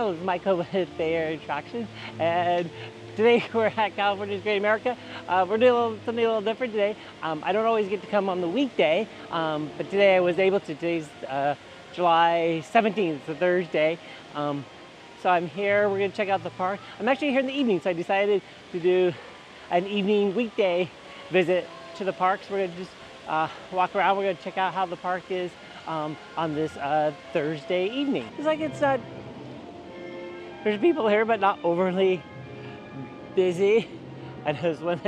Hello, this is Michael with Fair Attractions, and today we're at California's Great America. We're doing something a little different today. I don't always get to come on the weekday, but today I was able to. Today's July 17th, it's a Thursday. So I'm here, we're gonna check out the park. I'm actually here in the evening, so I decided to do an evening weekday visit to the parks. We're gonna just walk around, we're gonna check out how the park is on this Thursday evening. It's like it's there's people here, but not overly busy. I noticed when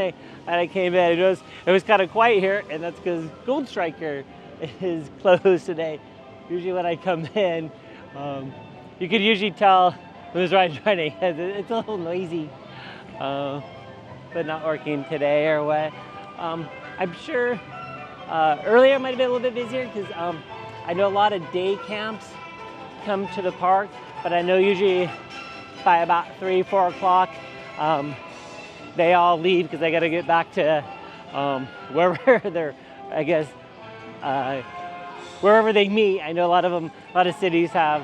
I came in, it was kind of quiet here, and that's because Gold Striker is closed today. Usually when I come in, you could usually tell when this ride's running. It's a little noisy, but not working today or what. I'm sure earlier might have been a little bit busier because I know a lot of day camps come to the park, but I know usually by about 3-4 o'clock they all leave because they got to get back to wherever they're, I guess, wherever they meet. I know a lot of cities have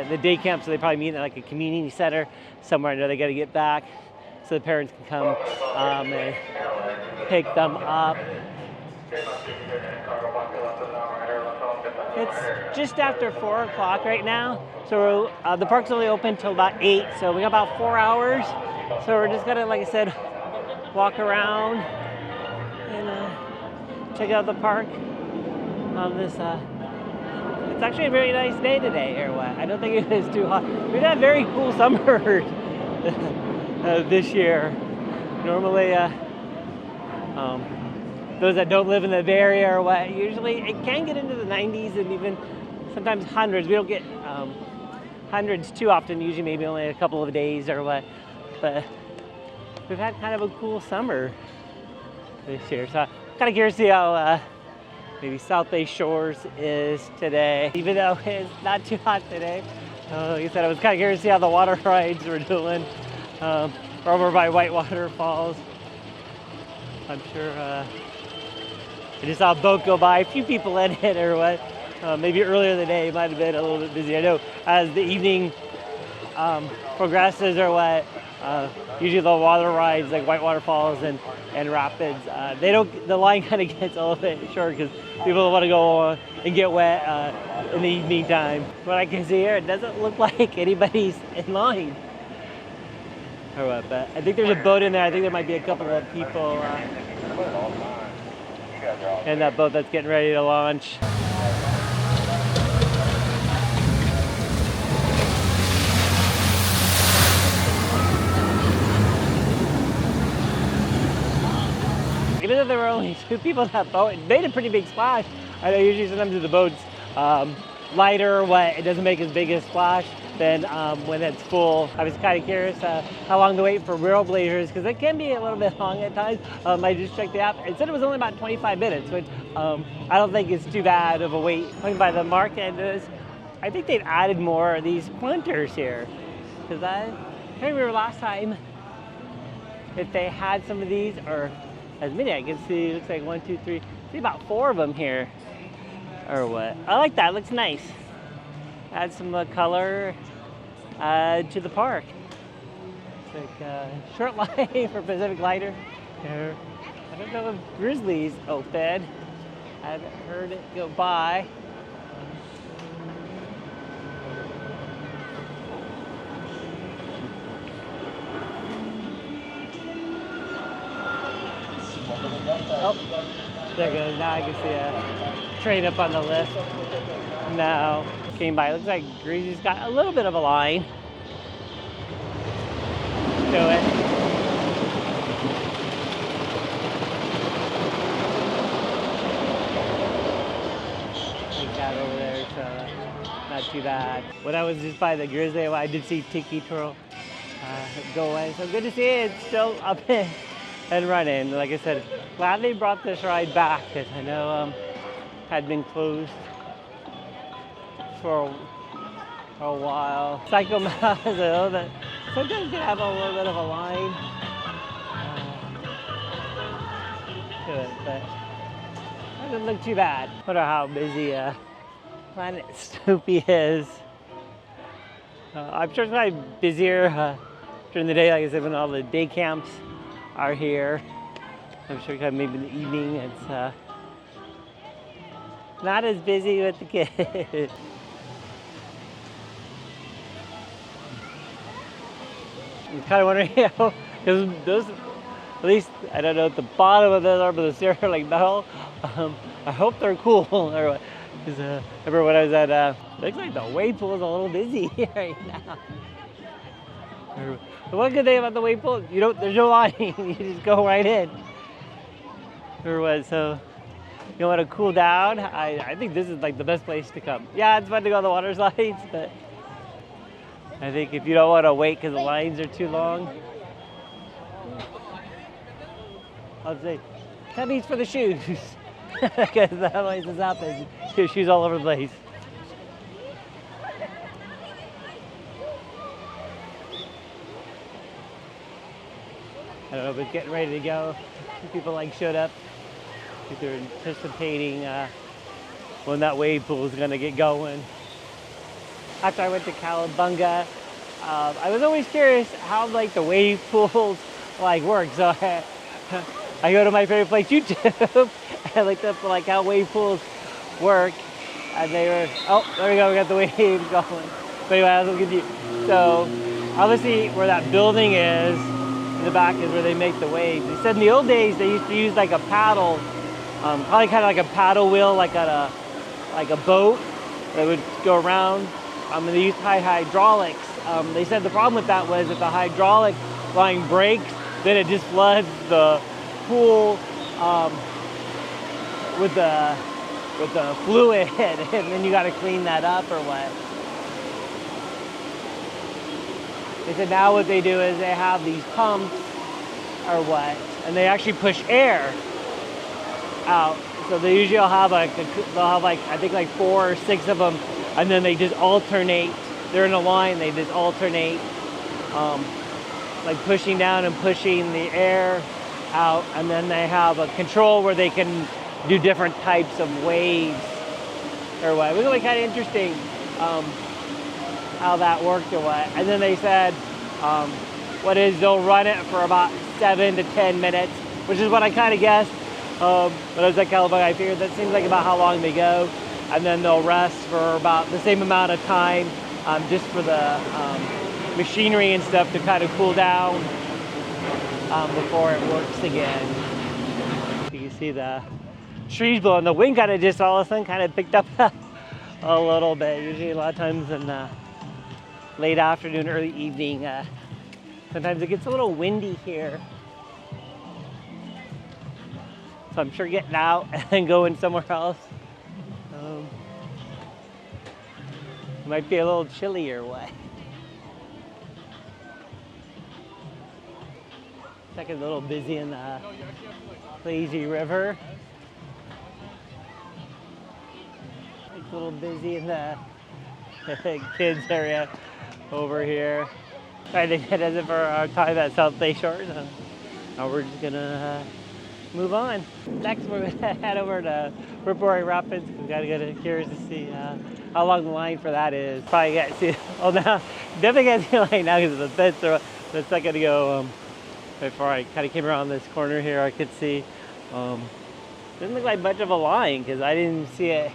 the day camp, so they probably meet at like a community center somewhere. I know they got to get back so the parents can come and pick them up. It's just after 4 o'clock right now, so the park's only open till about 8, so we got about 4 hours. So we're just gonna, like I said, walk around and check out the park on this. It's actually a very nice day today, or what? I don't think it is too hot. We've had a very cool summer this year. Normally, those that don't live in the Bay Area or what, usually it can get into the 90s and even sometimes hundreds. We don't get hundreds too often, usually maybe only a couple of days or what. But we've had kind of a cool summer this year. So I'm kind of curious to see how maybe South Bay Shores is today, even though it's not too hot today. Like I said, I was kind of curious to see how the water rides were doing. We're over by Whitewater Falls. I'm sure I just saw a boat go by, a few people in it or what. Maybe earlier in the day it might have been a little bit busy. I know as the evening progresses or what, usually the water rides like Whitewater Falls and Rapids, the line kind of gets a little bit short because people want to go and get wet in the evening time. What I can see here, it doesn't look like anybody's in line or what, but I think there's a boat in there. I think there might be a couple of people in that boat that's getting ready to launch. Even though there were only 2 people in that boat, it made a pretty big splash. I know usually sometimes the boat's lighter or what, it doesn't make as big a splash than when it's full. I was kind of curious how long to wait for Trailblazers, because it can be a little bit long at times. I just checked the app. It said it was only about 25 minutes, which I don't think it's too bad of a wait. Going by the market, I think they've added more of these pointers here, because I remember last time if they had some of these, or as many I can see. It looks like 1, 2, 3, see about 4 of them here, or what. I like that, it looks nice. Add some color to the park. It's like short line for Pacific Lighter. I don't know if Grizzly's open. I haven't heard it go by. Oh, there it goes. Now I can see a train up on the list. Now came by. It looks like Grizzly's got a little bit of a line to it. Like that over there, so not too bad. When I was just by the Grizzly, I did see Tiki Twirl go away. So good to see it's still up and running. Like I said, glad they brought this ride back, because I know had been closed for a while. Psycho Mouse, I know that sometimes can have a little bit of a line to it, but it doesn't look too bad. Wonder how busy Planet Snoopy is. I'm sure it's probably busier during the day, like I said, when all the day camps are here. I'm sure kind of maybe in the evening it's not as busy with the kids. I'm kind of wondering, because those, at least, I don't know what the bottom of those are, but the stairs are like metal. I hope they're cool. Because I remember when I was at, looks like the wave pool is a little busy right now. The one good thing about the wave pool, there's no line. You just go right in. Or what? So you want to cool down? I think this is like the best place to come. Yeah, it's fun to go on the water slides, but I think if you don't want to wait because the lines are too long, I'll say that means for the shoes. Because that always happens. Your shoes all over the place. I don't know, but getting ready to go. People showed up. I think they're anticipating when that wave pool is going to get going. After I went to Calabunga, I was always curious how the wave pools work. So I go to my favorite place, YouTube. I looked up how wave pools work, and they were, oh, there we go, we got the waves going. But anyway, I was looking at you. So obviously where that building is, in the back is where they make the waves. They said in the old days they used to use a paddle, probably kind of like a paddle wheel, like a boat that would go around. And they used high hydraulics. They said the problem with that was if the hydraulic line breaks, then it just floods the pool with the fluid, and then you got to clean that up or what. They said now what they do is they have these pumps or what, and they actually push air out. So they usually will have I think 4 or 6 of them, and then they just alternate. They're in a line. They just alternate, pushing down and pushing the air out, and then they have a control where they can do different types of waves or what. It was really kind of interesting how that worked or what. And then they said they'll run it for about 7 to 10 minutes, which is what I kind of guessed. When I was at Calabunga, I figured that seems like about how long they go, and then they'll rest for about the same amount of time, just for the machinery and stuff to kind of cool down before it works again. You can see the trees blowing. The wind kind of just all of a sudden kind of picked up a little bit. Usually a lot of times in late afternoon, early evening, sometimes it gets a little windy here. So I'm sure getting out and going somewhere else might be a little chilly or what. It's like a little busy in the lazy river. It's a little busy in the kids area over here. I think that does it for our time at South Bay Shore. So now we're just gonna move on. Next, we're gonna head over to Ripari Rapids. We gotta go to curious to see how long the line for that is. Probably can't see. Oh, now definitely can't see the line now because of the fence. Or a second ago, before I kind of came around this corner here, I could see. Didn't look like much of a line because I didn't see it.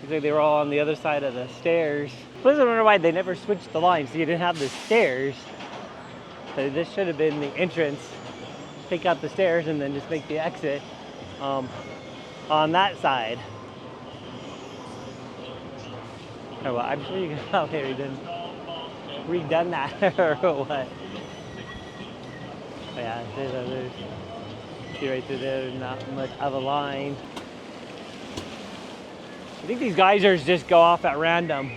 Looks like they were all on the other side of the stairs. I was wondering why they never switched the line, so you didn't have the stairs. So this should have been the entrance. Take out the stairs and then just make the exit on that side. Oh, well, I'm sure you can tell here redone that or what. But yeah, there's see right through there, not much of a line. I think these geysers just go off at random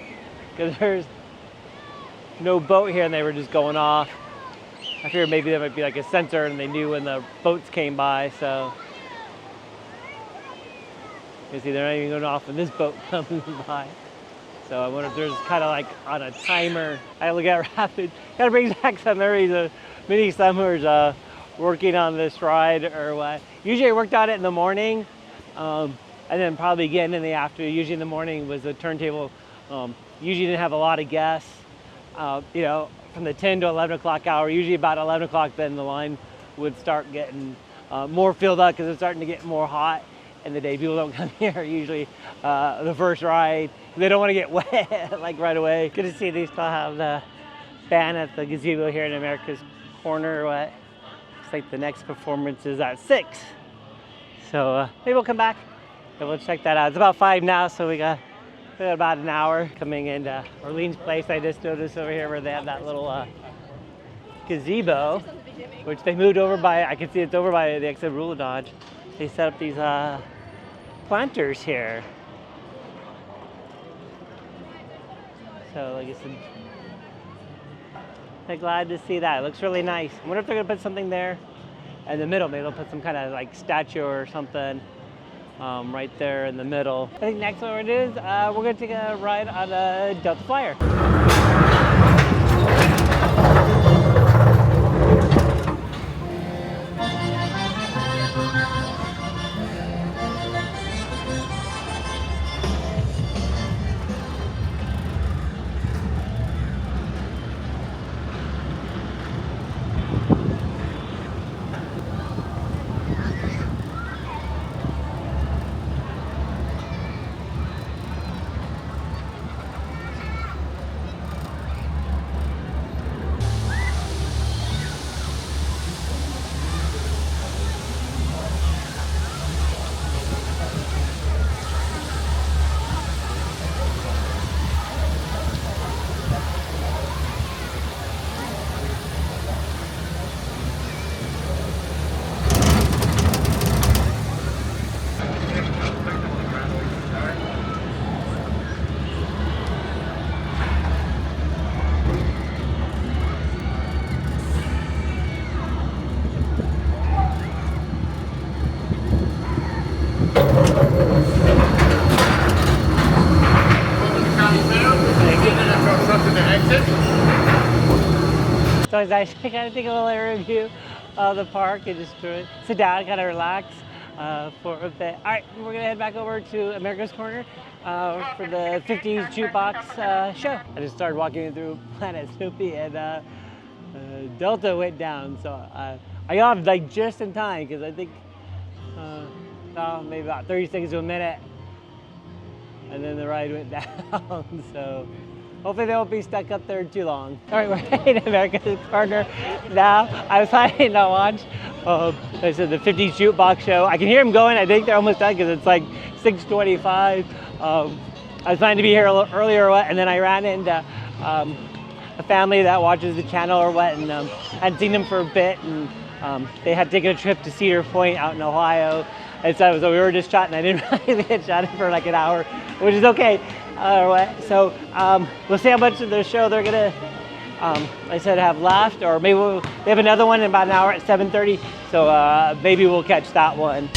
because there's no boat here and they were just going off. I figured maybe there might be a sensor and they knew when the boats came by, so. You see, they're not even going off when this boat comes by. So I wonder if there's kind of on a timer. I look at Rapids, kind of brings back some memories of many summers working on this ride or what. Usually I worked on it in the morning, and then probably again in the afternoon. Usually in the morning was the turntable. Usually didn't have a lot of guests. you know, from the 10 to 11 o'clock hour. Usually about 11 o'clock, then the line would start getting more filled up because it's starting to get more hot in the day. People don't come here usually the first ride. They don't want to get wet like right away. Good to see they still have the band at the gazebo here in America's Corner. What? Looks like the next performance is at 6. So maybe we'll come back and we'll check that out. It's about 5 now, so we got about an hour coming into Orleans Place. I just noticed over here where they have that little gazebo, which they moved over by, I can see it's over by the exit Rule of Dodge. They set up these planters here. So like I said, I'm glad to see that. It looks really nice. I wonder if they're gonna put something there in the middle. Maybe they'll put some kind of like statue or something right there in the middle. I think next what it is, we're gonna take a ride on a Delta Flyer. So I kind of take a little review of the park and just sit down, kind of relax for a bit. All right, we're gonna head back over to America's Corner for the 50s jukebox show. I just started walking through Planet Snoopy and Delta went down, so I got off like just in time because I think maybe about 30 seconds to a minute, and then the ride went down. So hopefully they won't be stuck up there too long. All right, we're heading to America's Corner now. I was planning to watch, I said the 50s jukebox show. I can hear them going. I think they're almost done because it's like 6:25. I was planning to be here a little earlier or what, and then I ran into a family that watches the channel or what, and hadn't seen them for a bit, and they had taken a trip to Cedar Point out in Ohio. And so we were just chatting. I didn't really get chatted for like an hour, which is okay. So we'll see how much of the show they're gonna, I said, have left, or maybe they have another one in about an hour at 7:30. So maybe we'll catch that one.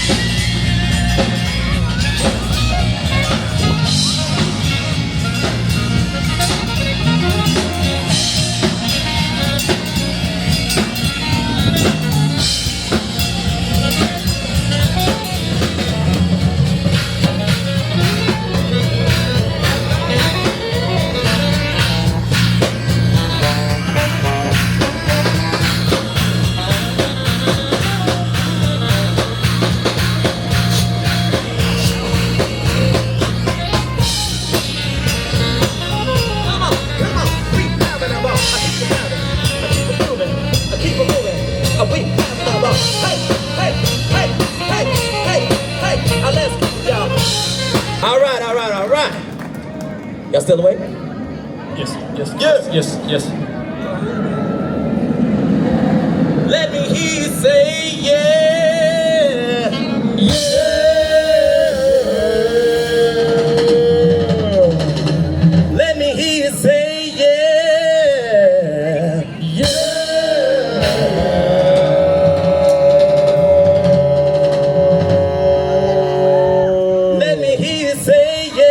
Y'all still awake? Yes. Let me hear you say yeah. Let me hear you say yeah. Let me hear you say yeah.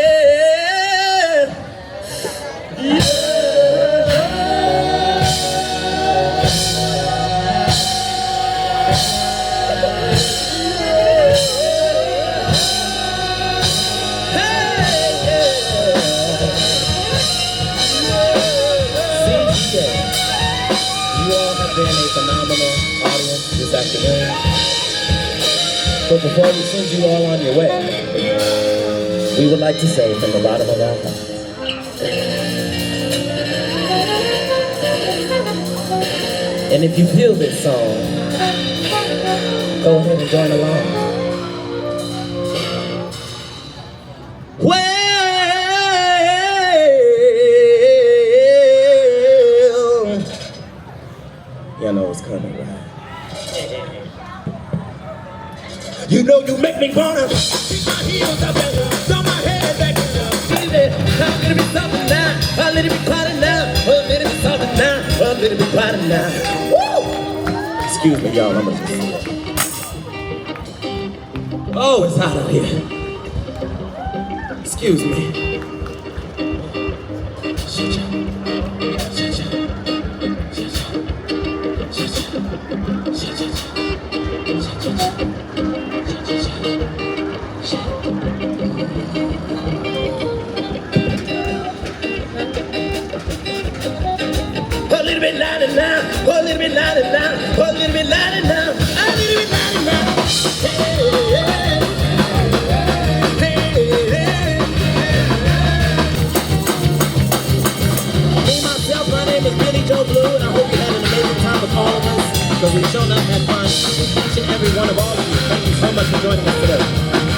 You all have been a phenomenal audience this afternoon. But before we send you all on your way, we would like to say from the bottom of our hearts, and if you feel this song, go ahead and join along. Well, y'all know it's coming, right? You know you make me wanna keep my heels up and throw my head back and baby, a little bit something now, a little bit cloudy now, a little bit something now, a little bit cloudy now. Woo! Excuse me, y'all, I'm gonna just sit. Oh, it's hot out here. Excuse me. Shut up. Shut up. A little bit louder now, a little bit louder now, a little bit louder now, a little bit louder now. Me, myself, my name is Billy Joe Blue, and I hope you had an amazing time with all of us, because we've shown up had fun, each and every one of all of you. Thank you so much for joining us today.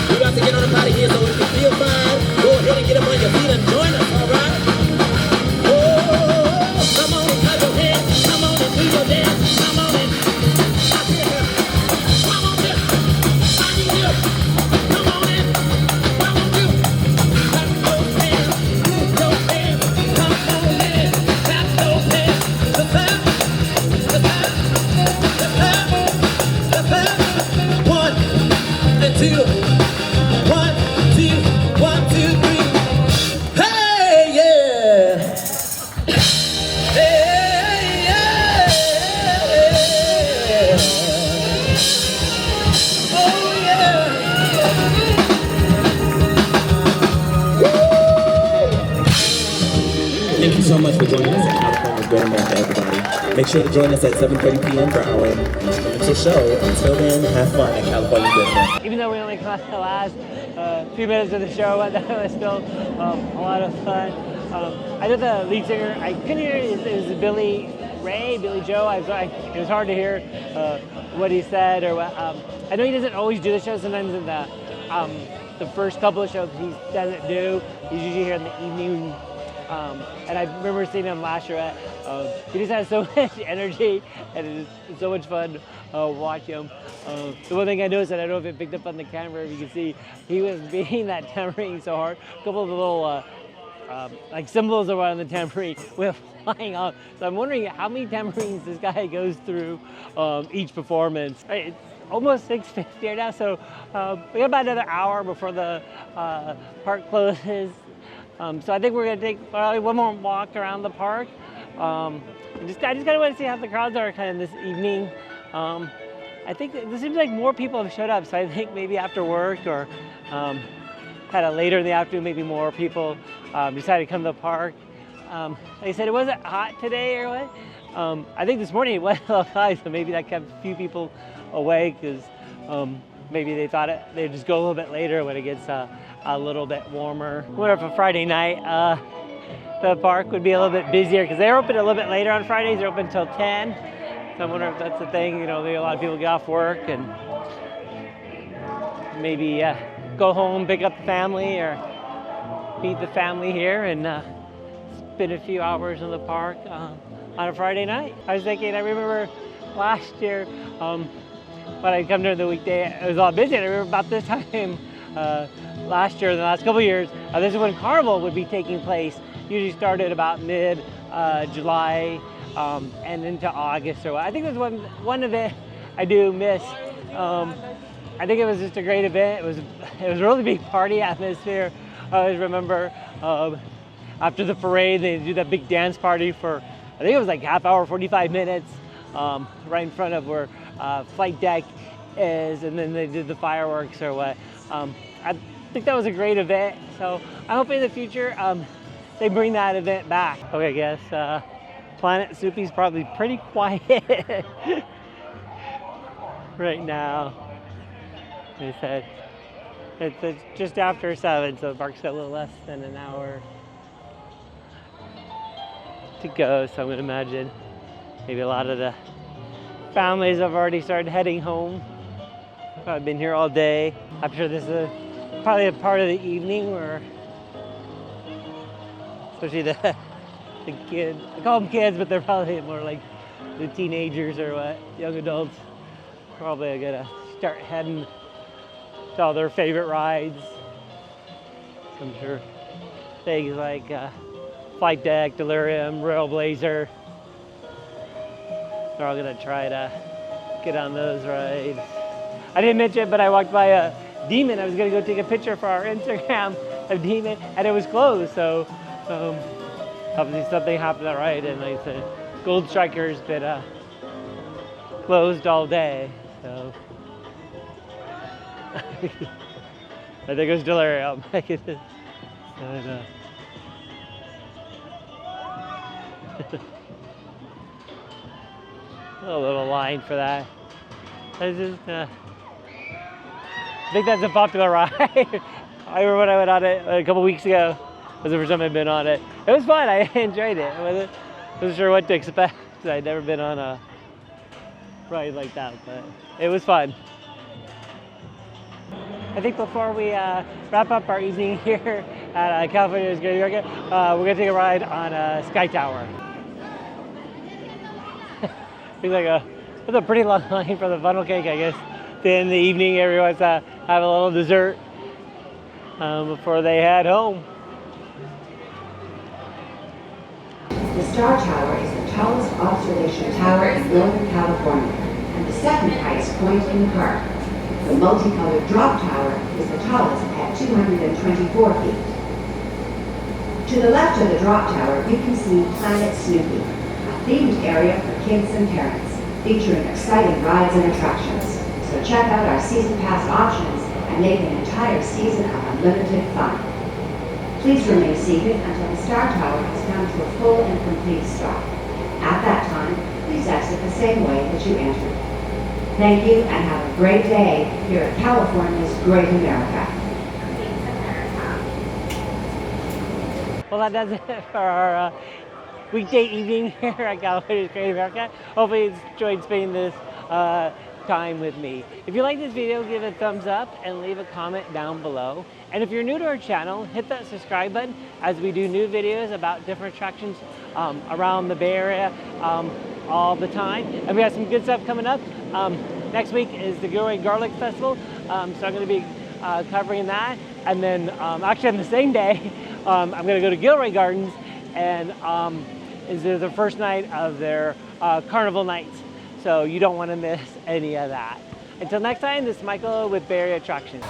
We got to get on up out of here, so if you feel fine, go ahead and get up on your feet and join us, all right? Come on and clap your hands. Come on and do your dance. Come on and clap your hands. Come on and I need you. Come on and come on you. Clap those hands. Move your hands. Come on and clap those hands. The clap. The clap. The clap. The clap. 1 and 2. 1, 2, 1, 2, 3. Hey, yeah. Thank you so much for joining us at California's Great America, everybody. Make sure to join us at 7:30 p.m. for our initial show. Until then, have fun at California's Great America. Even though we only caught the last few minutes of the show, that was still a lot of fun. I know the lead singer, I couldn't hear it was Billy Joe. It was hard to hear what he said or what. I know he doesn't always do the show. Sometimes in the first couple of shows he doesn't do. He's usually here in the evening. And I remember seeing him last year. He just has so much energy, and it's so much fun watch him. The one thing I noticed, and I don't know if it picked up on the camera, if you can see, he was beating that tambourine so hard. A couple of the little like cymbals around the tambourine went flying off. So I'm wondering how many tambourines this guy goes through each performance. Right, it's almost 6:50 right now, so we got about another hour before the park closes. So I think we're gonna take probably one more walk around the park. I just kind of want to see how the crowds are kind of this evening. I think it seems like more people have showed up, so I think maybe after work or kind of later in the afternoon, maybe more people decided to come to the park. Like I said, it wasn't hot today or what. I think this morning it was a little high, so maybe that kept a few people away because maybe they thought they'd just go a little bit later when it gets a little bit warmer. I wonder if a Friday night the park would be a little bit busier because they're open a little bit later on Fridays. They're open until 10. So I wonder if that's the thing. You know, a lot of people get off work and maybe go home, pick up the family, or meet the family here and spend a few hours in the park on a Friday night. I was thinking, I remember last year when I come during the weekday, it was a lot busy. I remember about this time last year, in the last couple of years, this is when Carnival would be taking place. Usually started about mid-July and into August or what. I think there's one event I do miss. I think it was just a great event. It was a really big party atmosphere. I always remember after the parade, they do that big dance party for, I think it was like half hour, 45 minutes, right in front of where flight deck is, and then they did the fireworks or what. I think that was a great event, so I hope in the future they bring that event back. Okay, I guess Planet Snoopy's probably pretty quiet right now. They said it's just after 7, so the park's got a little less than an hour to go. So I'm gonna imagine maybe a lot of the families have already started heading home. I've been here all day. I'm sure this is probably a part of the evening where, especially the kids, I call them kids, but they're probably more like the teenagers or what, young adults, probably gonna start heading to all their favorite rides. I'm sure things like Flight Deck, Delirium, Railblazer, they're all gonna try to get on those rides. I didn't mention it, but I walked by a Demon. I was gonna go take a picture for our Instagram of Demon, and it was closed. So obviously something happened at ride, and like I said, Gold Striker's been closed all day. So I think it was Delirium. A little line for that. I think that's a popular ride. I remember when I went on it a couple weeks ago. It was the first time I'd been on it. It was fun. I enjoyed it. I wasn't sure what to expect. I'd never been on a ride like that, but it was fun. I think before we wrap up our evening here at California's Great America, we're gonna take a ride on Sky Tower. It's like it's a pretty long line for the funnel cake, I guess. Then in the evening, everyone wants to have a little dessert before they head home. The Star Tower is the tallest observation tower in Northern California and the second highest point in the park. The multicolored drop tower is the tallest at 224 feet. To the left of the drop tower, you can see Planet Snoopy, a themed area for kids and parents, featuring exciting rides and attractions. So check out our season pass options and make an entire season of unlimited fun. Please remain seated until the Star Tower has come to a full and complete stop. At that time, please exit the same way that you entered. Thank you and have a great day here at California's Great America. Well, that does it for our weekday evening here at California's Great America. Hopefully you enjoyed spending this time with me. If you like this video, give it a thumbs up and leave a comment down below. And if you're new to our channel, hit that subscribe button as we do new videos about different attractions around the Bay Area all the time. And we have some good stuff coming up. Next week is the Gilroy Garlic Festival, so I'm going to be covering that. And then actually on the same day, I'm going to go to Gilroy Gardens, and is the first night of their carnival nights. So you don't want to miss any of that. Until next time, this is Michael with Bay Area Attractions.